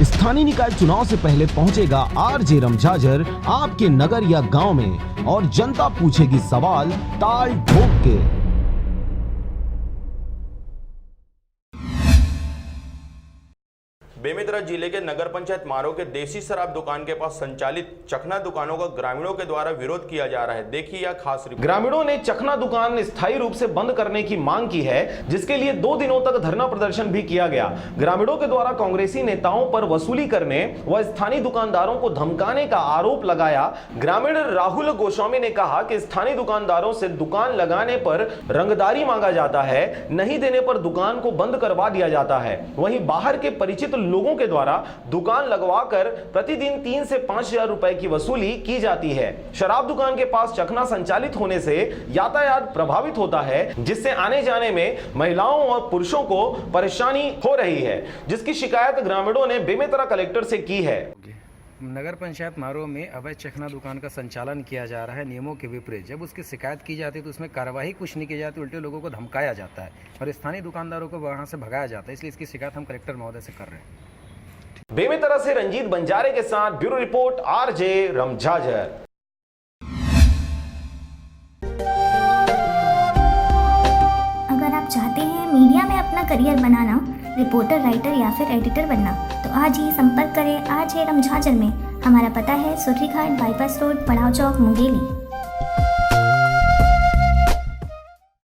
स्थानीय निकाय चुनाव से पहले पहुंचेगा आरजे रमझाझर आपके नगर या गांव में और जनता पूछेगी सवाल ताल ठोक के। बेमेतरा जिले के नगर पंचायत मारो के देसी शराब दुकान के पास संचालित चखना दुकानों का ग्रामीणों के द्वारा विरोध किया जा रहा है। देखिए यह खास रिपोर्ट। ग्रामीणों ने चखना दुकान स्थायी रूप से बंद करने की मांग की है, जिसके लिए 2 दिनों तक धरना प्रदर्शन भी किया गया। ग्रामीणों के द्वारा कांग्रेसी नेताओं पर वसूली करने व स्थानीय दुकानदारों को धमकाने का आरोप लगाया। ग्रामीण राहुल गोस्वामी ने कहा कि स्थानीय दुकानदारों से दुकान लगाने पर रंगदारी मांगा जाता है, नहीं देने पर दुकान को बंद करवा दिया जाता है। वहीं बाहर के परिचित लोगों के द्वारा दुकान लगवाकर प्रतिदिन 3 से 5 हजार रुपए की वसूली की जाती है। शराब दुकान के पास चखना संचालित होने से यातायात प्रभावित होता है, जिससे आने जाने में महिलाओं और पुरुषों को परेशानी हो रही है, जिसकी शिकायत ग्रामीणों ने बेमेतरा कलेक्टर से की है। नगर पंचायत मारो में अवैध चखना दुकान का संचालन किया जा रहा है नियमों के विपरीत। जब उसकी शिकायत की जाती है तो उसमें कार्रवाई कुछ नहीं की जाती, उल्टे लोगों को धमकाया जाता है और स्थानीय दुकानदारों को वहां से भगाया जाता है। इसलिए इसकी शिकायत हम कलेक्टर महोदय से कर रहे हैं। बेमेतरा से रंजीत बंजारे के साथ ब्यूरो रिपोर्ट आरजे रमझाझर। अगर आप चाहते हैं मीडिया में अपना करियर बनाना, रिपोर्टर, राइटर या फिर एडिटर बनना, तो आज ही संपर्क करें आरजे रमझाझर में। हमारा पता है सुर्रीघाट बाईपास रोड, पड़ाव चौक, मुंगेली।